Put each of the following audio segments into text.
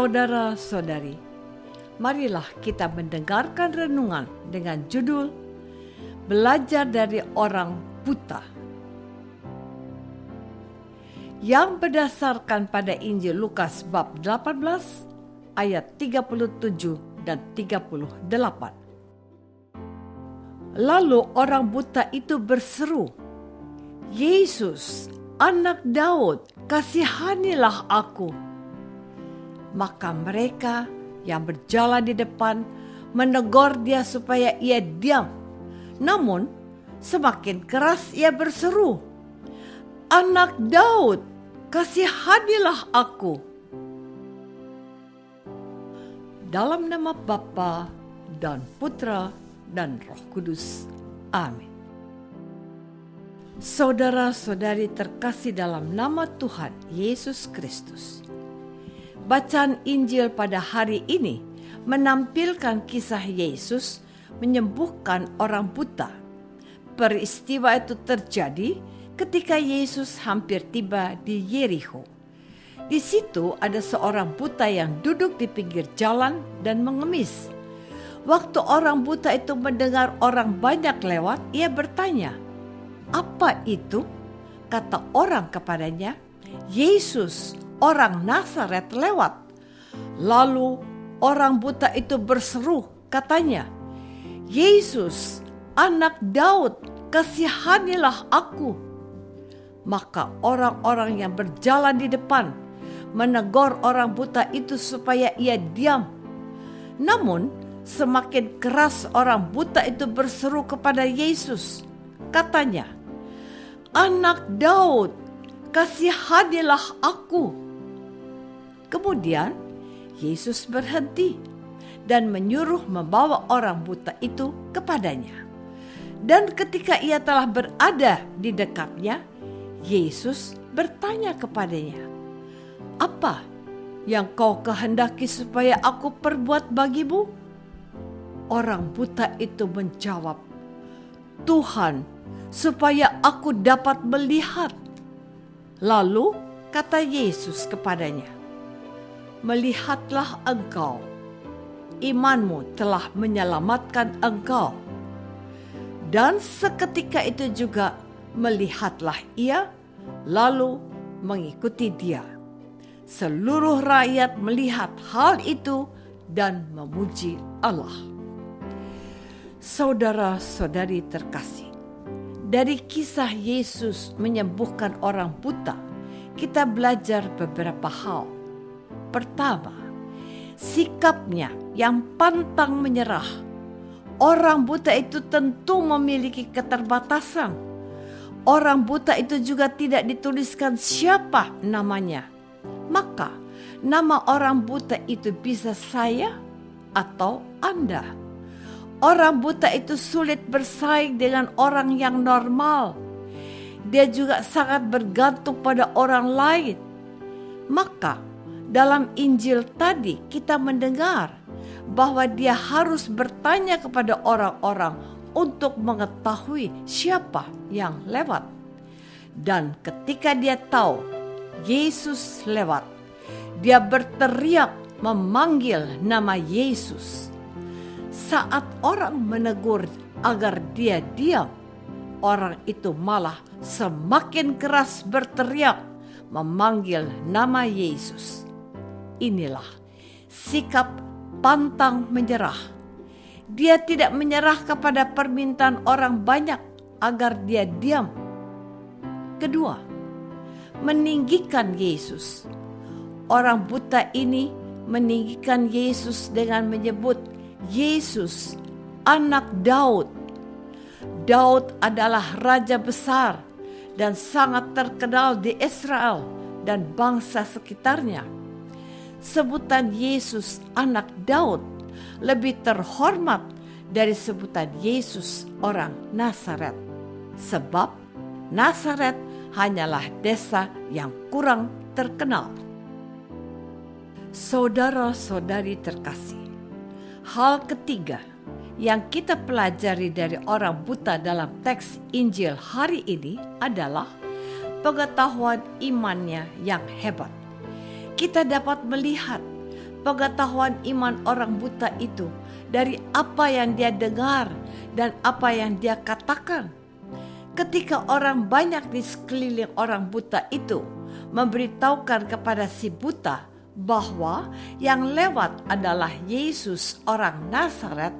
Saudara-saudari, marilah kita mendengarkan renungan dengan judul Belajar dari Orang Buta, yang berdasarkan pada Injil Lukas bab 18 ayat 37 dan 38. Lalu orang buta itu berseru, "Yesus, Anak Daud, kasihanilah aku." Maka mereka yang berjalan di depan menegur dia supaya ia diam. Namun semakin keras ia berseru, "Anak Daud, kasihanilah aku." Dalam nama Bapa dan Putra dan Roh Kudus. Amin. Saudara-saudari terkasih dalam nama Tuhan Yesus Kristus, bacaan Injil pada hari ini menampilkan kisah Yesus menyembuhkan orang buta. Peristiwa itu terjadi ketika Yesus hampir tiba di Yerikho. Di situ ada seorang buta yang duduk di pinggir jalan dan mengemis. Waktu orang buta itu mendengar orang banyak lewat, ia bertanya, "Apa itu?" Kata orang kepadanya, "Yesus, orang Nazaret lewat." Lalu orang buta itu berseru, katanya, "Yesus, Anak Daud, kasihanilah aku." Maka orang-orang yang berjalan di depan menegur orang buta itu supaya ia diam. Namun semakin keras orang buta itu berseru kepada Yesus, katanya, "Anak Daud, kasihanilah aku." Kemudian Yesus berhenti dan menyuruh membawa orang buta itu kepadanya. Dan ketika ia telah berada di dekatnya, Yesus bertanya kepadanya, "Apa yang kau kehendaki supaya aku perbuat bagimu?" Orang buta itu menjawab, "Tuhan, supaya aku dapat melihat." Lalu kata Yesus kepadanya, "Melihatlah engkau, imanmu telah menyelamatkan engkau." Dan seketika itu juga melihatlah ia, lalu mengikuti dia. Seluruh rakyat melihat hal itu dan memuji Allah. Saudara-saudari terkasih, dari kisah Yesus menyembuhkan orang buta, kita belajar beberapa hal. Pertama, sikapnya yang pantang menyerah. Orang buta itu tentu memiliki keterbatasan. Orang buta itu juga tidak dituliskan siapa namanya. Maka nama orang buta itu bisa saya atau Anda. Orang buta itu sulit bersaing dengan orang yang normal. Dia juga sangat bergantung pada orang lain. Maka dalam Injil tadi kita mendengar bahwa dia harus bertanya kepada orang-orang untuk mengetahui siapa yang lewat. Dan ketika dia tahu Yesus lewat, dia berteriak memanggil nama Yesus. Saat orang menegur agar dia diam, orang itu malah semakin keras berteriak memanggil nama Yesus. Inilah sikap pantang menyerah. Dia tidak menyerah kepada permintaan orang banyak agar dia diam. Kedua, meninggikan Yesus. Orang buta ini meninggikan Yesus dengan menyebut, "Yesus, Anak Daud." Daud adalah raja besar dan sangat terkenal di Israel dan bangsa sekitarnya. Sebutan Yesus Anak Daud lebih terhormat dari sebutan Yesus orang Nazaret. Sebab Nazaret hanyalah desa yang kurang terkenal. Saudara-saudari terkasih, hal ketiga yang kita pelajari dari orang buta dalam teks Injil hari ini adalah pengetahuan imannya yang hebat. Kita dapat melihat pengetahuan iman orang buta itu dari apa yang dia dengar dan apa yang dia katakan. Ketika orang banyak di sekeliling orang buta itu memberitahukan kepada si buta bahwa yang lewat adalah Yesus orang Nazaret,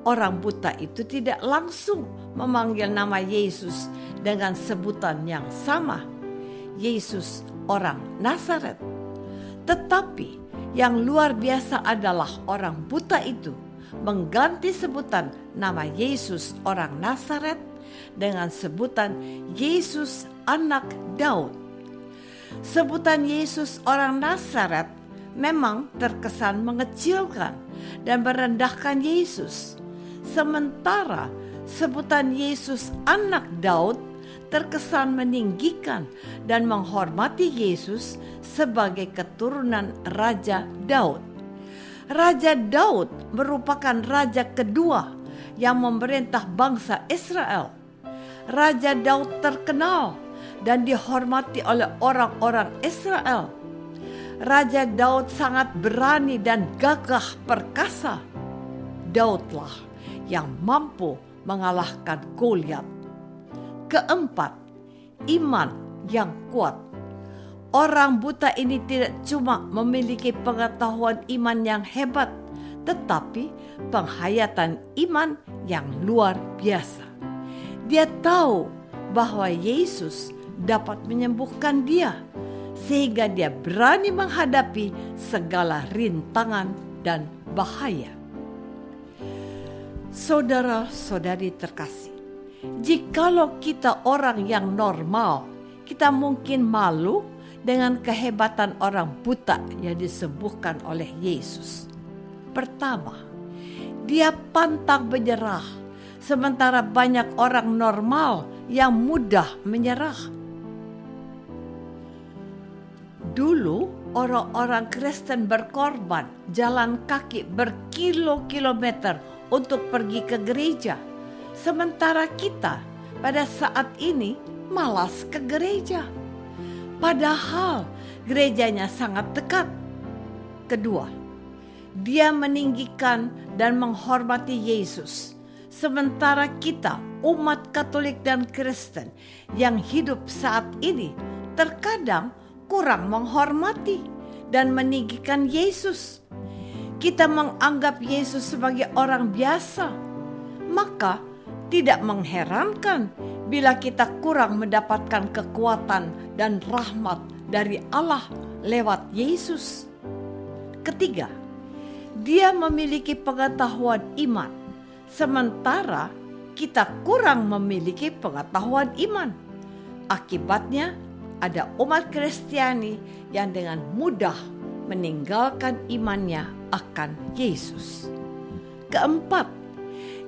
orang buta itu tidak langsung memanggil nama Yesus dengan sebutan yang sama, Yesus orang Nazaret. Tetapi yang luar biasa adalah orang buta itu mengganti sebutan nama Yesus orang Nazaret dengan sebutan Yesus anak Daud. Sebutan Yesus orang Nazaret memang terkesan mengecilkan dan merendahkan Yesus. Sementara sebutan Yesus anak Daud terkesan meninggikan dan menghormati Yesus sebagai keturunan Raja Daud. Raja Daud merupakan raja kedua yang memerintah bangsa Israel. Raja Daud terkenal dan dihormati oleh orang-orang Israel. Raja Daud sangat berani dan gagah perkasa. Daudlah yang mampu mengalahkan Goliat. Keempat, iman yang kuat. Orang buta ini tidak cuma memiliki pengetahuan iman yang hebat, tetapi penghayatan iman yang luar biasa. Dia tahu bahwa Yesus dapat menyembuhkan dia, sehingga dia berani menghadapi segala rintangan dan bahaya. Saudara-saudari terkasih, jikalau kita orang yang normal, kita mungkin malu dengan kehebatan orang buta yang disembuhkan oleh Yesus. Pertama, dia pantang menyerah, sementara banyak orang normal yang mudah menyerah. Dulu orang-orang Kristen berkorban jalan kaki berkilo-kilometer untuk pergi ke gereja. Sementara kita pada saat ini malas ke gereja. Padahal gerejanya sangat dekat. Kedua, dia meninggikan dan menghormati Yesus. Sementara kita umat Katolik dan Kristen yang hidup saat ini terkadang kurang menghormati dan meninggikan Yesus. Kita menganggap Yesus sebagai orang biasa. Maka tidak mengherankan bila kita kurang mendapatkan kekuatan dan rahmat dari Allah lewat Yesus. Ketiga, dia memiliki pengetahuan iman, sementara kita kurang memiliki pengetahuan iman. Akibatnya, ada umat Kristiani yang dengan mudah meninggalkan imannya akan Yesus. Keempat,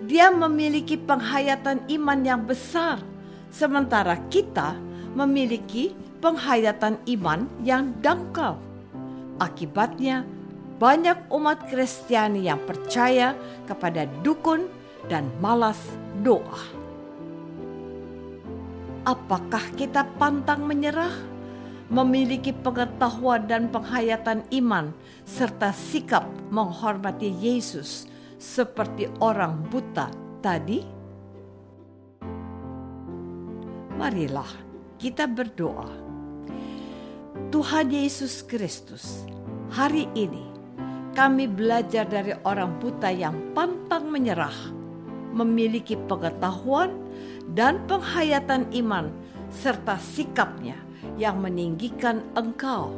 dia memiliki penghayatan iman yang besar, sementara kita memiliki penghayatan iman yang dangkal. Akibatnya, banyak umat Kristiani yang percaya kepada dukun dan malas doa. Apakah kita pantang menyerah, memiliki pengetahuan dan penghayatan iman, serta sikap menghormati Yesus seperti orang buta tadi? Marilah kita berdoa. Tuhan Yesus Kristus, hari ini kami belajar dari orang buta yang pantang menyerah, memiliki pengetahuan dan penghayatan iman serta sikapnya yang meninggikan Engkau.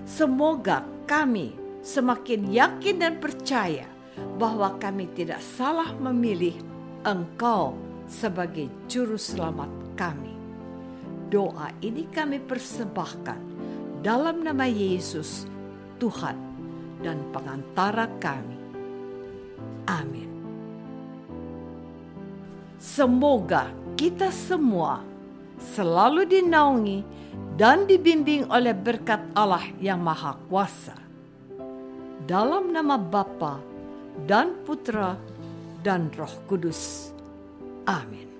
Semoga kami semakin yakin dan percaya bahwa kami tidak salah memilih Engkau sebagai juru selamat kami. Doa ini kami persembahkan dalam nama Yesus, Tuhan dan pengantara kami. Amin. Semoga kita semua selalu dinaungi dan dibimbing oleh berkat Allah yang Maha Kuasa. Dalam nama Bapa dan Putra dan Roh Kudus. Amin.